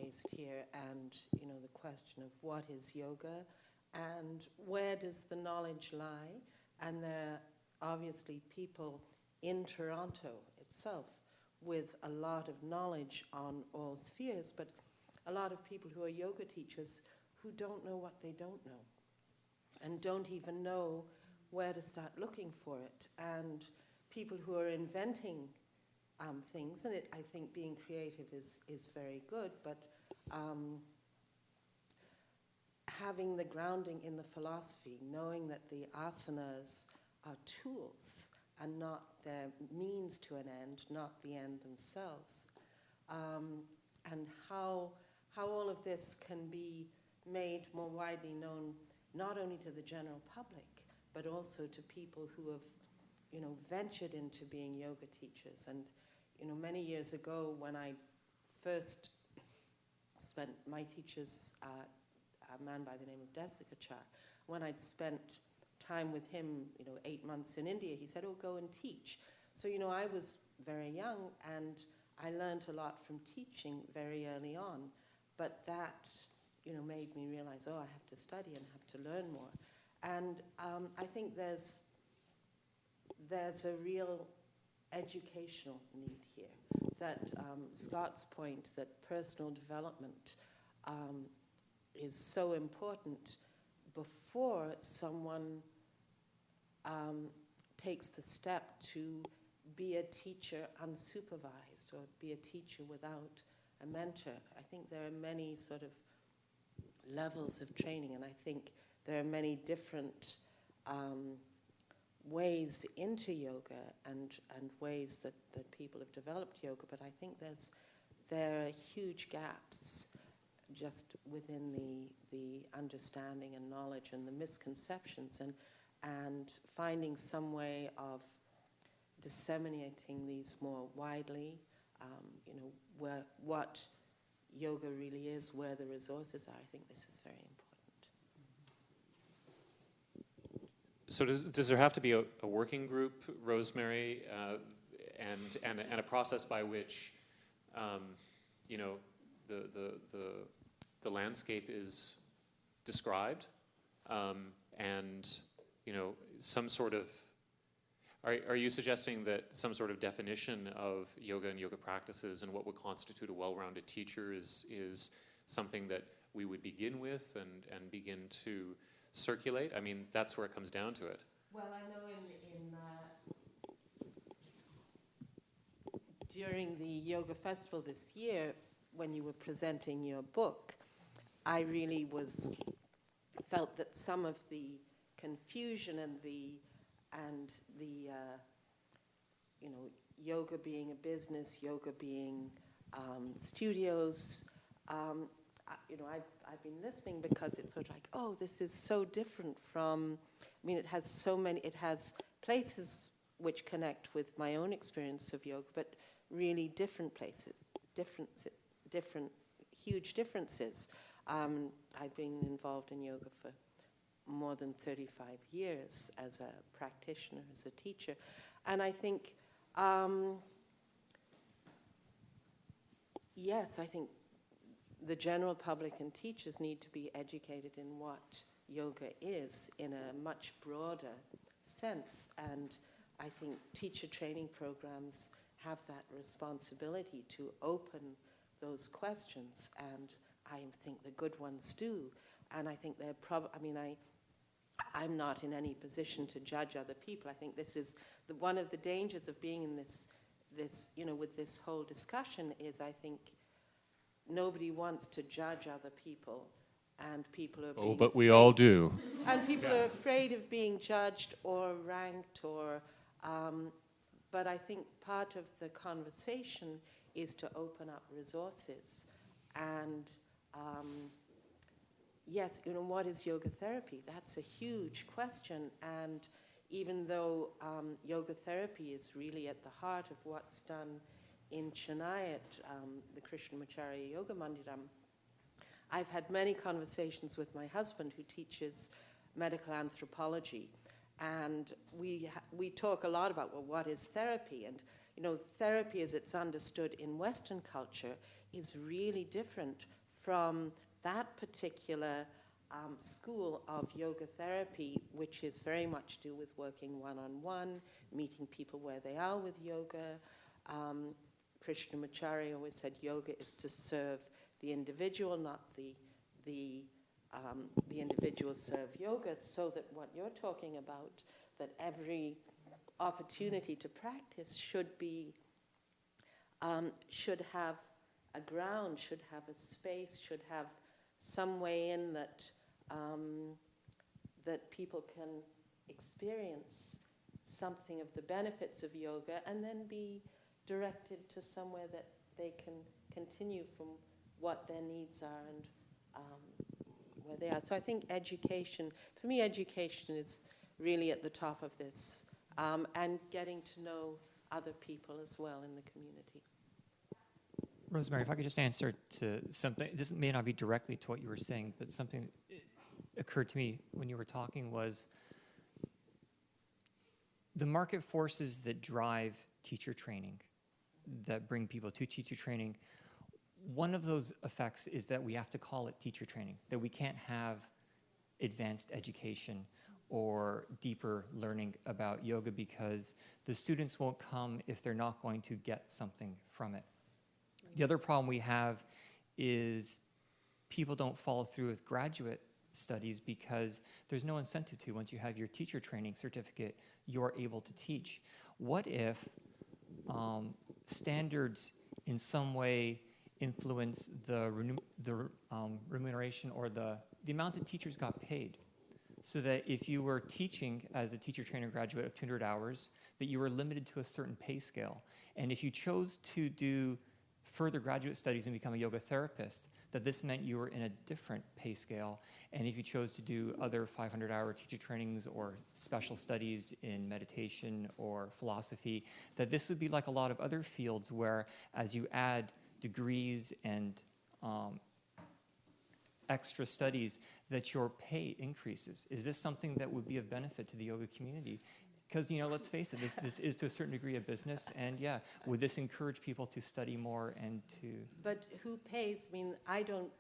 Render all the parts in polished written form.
showcased here, and the question of what is yoga and where does the knowledge lie. And there are obviously people in Toronto itself with a lot of knowledge on all spheres, but a lot of people who are yoga teachers who don't know what they don't know and don't even know where to start looking for it. And people who are inventing things, and I think being creative is very good, but having the grounding in the philosophy, knowing that the asanas are tools and not their means to an end, not the end themselves, and how all of this can be made more widely known, not only to the general public, but also to people who have, ventured into being yoga teachers. And, many years ago, when I first spent my teachers, a man by the name of Dec, when I'd spent time with him, 8 months in India, he said, "Oh, go and teach." So, I was very young, and I learned a lot from teaching very early on. But that, made me realize, I have to study and have to learn more. And I think there's a real educational need here. That Scott's point that personal development is so important before someone takes the step to be a teacher unsupervised or be a teacher without a mentor. I think there are many sort of levels of training, and I think there are many different ways into yoga and ways that people have developed yoga, but I think there are huge gaps just within the understanding and knowledge and the misconceptions, and finding some way of disseminating these more widely, what yoga really is, where the resources are. I think this is very important. So does there have to be a working group, Rosemary, and a process by which, the landscape is described, and some sort of. Are you suggesting that some sort of definition of yoga and yoga practices and what would constitute a well-rounded teacher is something that we would begin with and begin to circulate? I mean, that's where it comes down to it. Well, I know during the yoga festival this year, when you were presenting your book, I really felt that some of the confusion and the yoga being a business, yoga being studios. I've been listening because it's sort of like, this is so different from. It has places which connect with my own experience of yoga, but really different places, different huge differences. I've been involved in yoga for more than 35 years as a practitioner, as a teacher. And I think, yes, I think the general public and teachers need to be educated in what yoga is in a much broader sense. And I think teacher training programs have that responsibility to open those questions, and I think the good ones do. And I think they're I'm not in any position to judge other people. I think this is one of the dangers of being in this with this whole discussion is, I think, nobody wants to judge other people, and people are being but we all do. And people are afraid of being judged or ranked or but I think part of the conversation is to open up resources. And yes, what is yoga therapy? That's a huge question. And even though yoga therapy is really at the heart of what's done in Chennai at the Krishnamacharya Yoga Mandiram, I've had many conversations with my husband, who teaches medical anthropology. And we talk a lot about, what is therapy? And, therapy as it's understood in Western culture is really different from that particular school of yoga therapy, which is very much do with working one-on-one, meeting people where they are with yoga. Krishnamacharya always said yoga is to serve the individual, not the individual serve yoga, so that what you're talking about, that every opportunity to practice should have a ground, should have a space, should have some way in that that people can experience something of the benefits of yoga and then be directed to somewhere that they can continue from what their needs are and where they are. So I think education, for me, education is really at the top of this, and getting to know other people as well in the community. Rosemary, if I could just answer to something, this may not be directly to what you were saying, but something occurred to me when you were talking was the market forces that drive teacher training, that bring people to teacher training. One of those effects is that we have to call it teacher training, that we can't have advanced education or deeper learning about yoga because the students won't come if they're not going to get something from it. The other problem we have is people don't follow through with graduate studies because there's no incentive to. Once you have your teacher training certificate, you're able to teach. What if standards in some way influence the remuneration or the amount that teachers got paid? So that if you were teaching as a teacher trainer graduate of 200 hours, that you were limited to a certain pay scale. And if you chose to do further graduate studies and become a yoga therapist, that this meant you were in a different pay scale. And if you chose to do other 500-hour teacher trainings or special studies in meditation or philosophy, that this would be like a lot of other fields where as you add degrees and extra studies, that your pay increases. Is this something that would be of benefit to the yoga community? Because, you know, let's face it, this is to a certain degree a business, and yeah, would this encourage people to study more and to... But who pays? I mean, I don't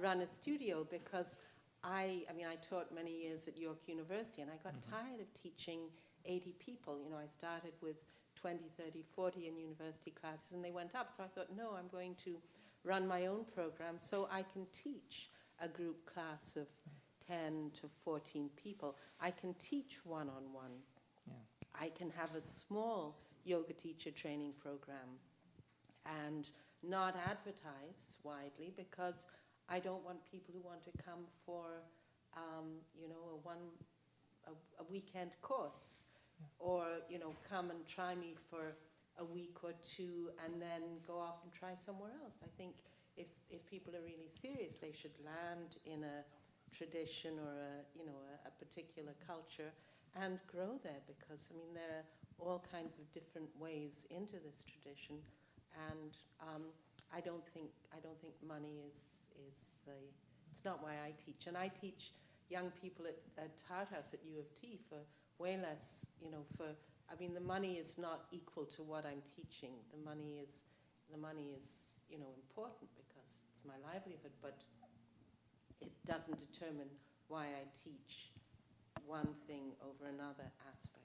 run a studio because I taught many years at York University, and I got tired of teaching 80 people. You know, I started with 20, 30, 40 in university classes, and they went up. So I thought, no, I'm going to run my own program so I can teach a group class of 10 to 14 people. I can teach one-on-one. Yeah. I can have a small yoga teacher training program and not advertise widely because I don't want people who want to come for, a weekend course, or, you know, come and try me for a week or two and then go off and try somewhere else. I think if people are really serious, they should land in a tradition or a particular culture and grow there, because I mean there are all kinds of different ways into this tradition, and I don't think money is it's not why I teach, and I teach young people at Hart House at U of T for way less, the money is not equal to what I'm teaching. The money is important because it's my livelihood, but it doesn't determine why I teach one thing over another aspect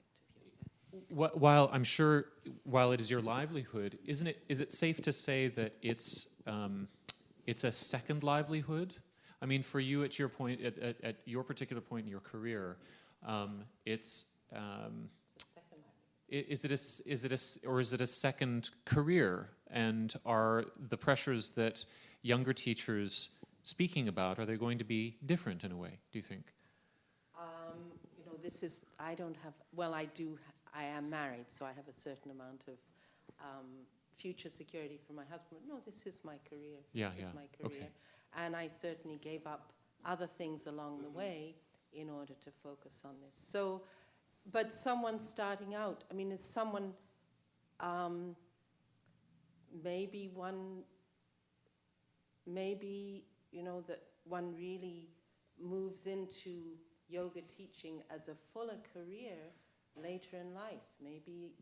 of yoga. While I'm sure, while it is your livelihood, is it safe to say that it's a second livelihood? I mean, for you, at your point, at your particular point in your career, is it a second career? And are the pressures that younger teachers speaking about, are they going to be different in a way, do you think? I am married, so I have a certain amount of future security for my husband. No, this is my career. This is my career. Okay. And I certainly gave up other things along the way in order to focus on this. So, but someone starting out, I mean, is someone, maybe, that one really moves into yoga teaching as a fuller career later in life. Maybe,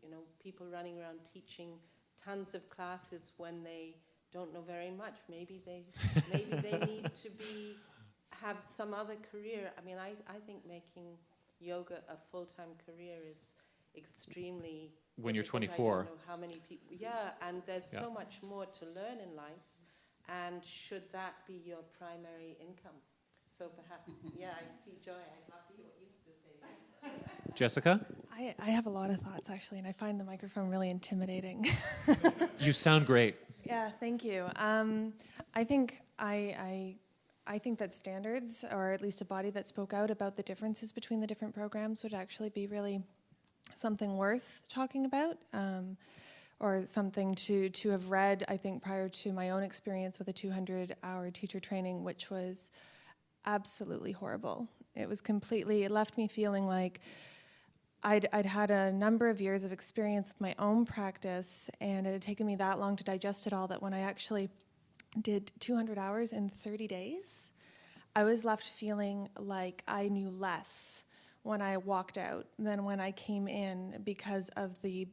people running around teaching tons of classes when they don't know very much. Maybe they need to have some other career. I mean, I think making yoga a full-time career is extremely when you're difficult. 24. I don't know how many people. Yeah, and there's Yeah. so much more to learn in life. And should that be your primary income? So perhaps, yeah, I see Joy. I'd love to hear what you have to say. Jessica? I have a lot of thoughts, actually, and I find the microphone really intimidating. You sound great. Yeah, thank you. I think I think that standards, or at least a body that spoke out about the differences between the different programs, would actually be really something worth talking about, or something to have read, I think, prior to my own experience with a 200-hour teacher training, which was absolutely horrible. It left me feeling like I'd had a number of years of experience with my own practice, and it had taken me that long to digest it all that when I actually did 200 hours in 30 days, I was left feeling like I knew less when I walked out than when I came in, because of the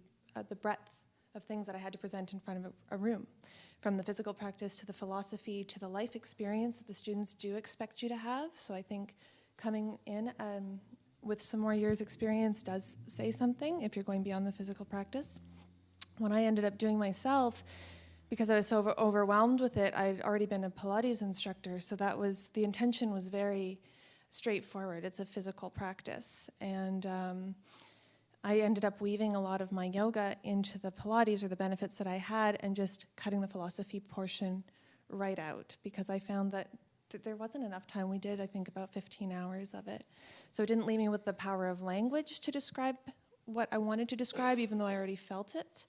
breadth of things that I had to present in front of a room, from the physical practice to the philosophy to the life experience that the students do expect you to have. So I think coming in with some more years experience does say something if you're going beyond the physical practice. When I ended up doing myself, because I was so overwhelmed with it, I'd already been a Pilates instructor, so the intention was very straightforward. It's a physical practice, and I ended up weaving a lot of my yoga into the Pilates, or the benefits that I had, and just cutting the philosophy portion right out, because I found that there wasn't enough time. We did, I think, about 15 hours of it. So it didn't leave me with the power of language to describe what I wanted to describe, even though I already felt it.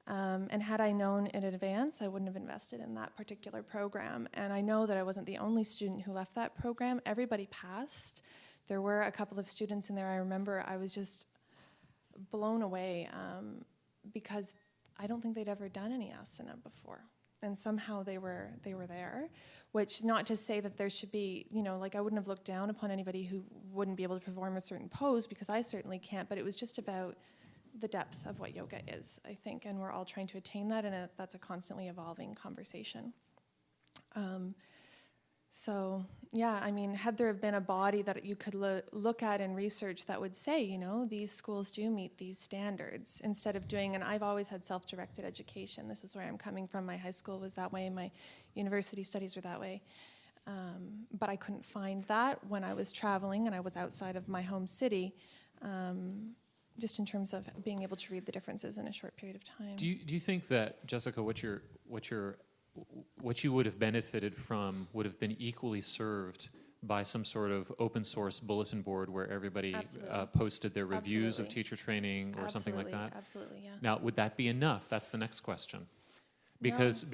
And had I known in advance, I wouldn't have invested in that particular program. And I know that I wasn't the only student who left that program. Everybody passed. There were a couple of students in there. I remember I was just blown away because I don't think they'd ever done any asana before. And somehow they were there, which, not to say that there should be, like, I wouldn't have looked down upon anybody who wouldn't be able to perform a certain pose, because I certainly can't, but it was just about the depth of what yoga is, I think, and we're all trying to attain that, and that's a constantly evolving conversation. So, yeah, I mean, had there been a body that you could look at and research that would say, these schools do meet these standards, instead of doing, and I've always had self-directed education. This is where I'm coming from. My high school was that way, my university studies were that way. But I couldn't find that when I was traveling and I was outside of my home city, just in terms of being able to read the differences in a short period of time. Do you think that, Jessica, what you would have benefited from would have been equally served by some sort of open source bulletin board where everybody posted their reviews of teacher training or something like that? Absolutely, yeah. Now, would that be enough? That's the next question. Because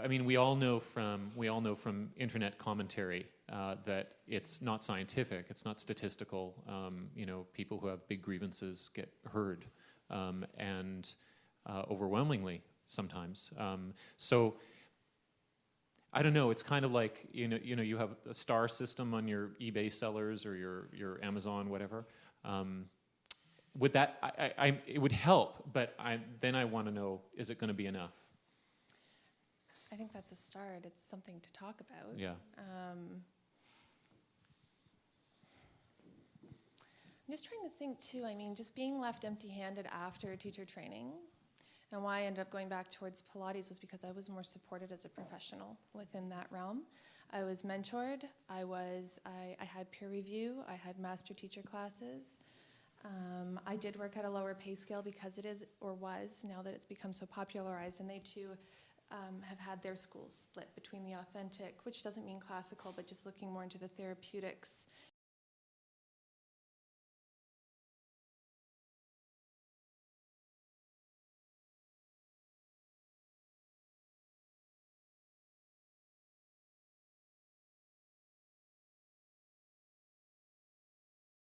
I mean, we all know from internet commentary that it's not scientific, it's not statistical. People who have big grievances get heard, and overwhelmingly sometimes. So I don't know. It's kind of like you have a star system on your eBay sellers or your Amazon, whatever. Would that it would help, but then I want to know, is it going to be enough? I think that's a start. It's something to talk about. Yeah. I'm just trying to think too. I mean, just being left empty-handed after teacher training, and why I ended up going back towards Pilates was because I was more supported as a professional within that realm. I was mentored. I had peer review. I had master teacher classes. I did work at a lower pay scale because it is, or was, now that it's become so popularized, and they too have had their schools split between the authentic, which doesn't mean classical, but just looking more into the therapeutics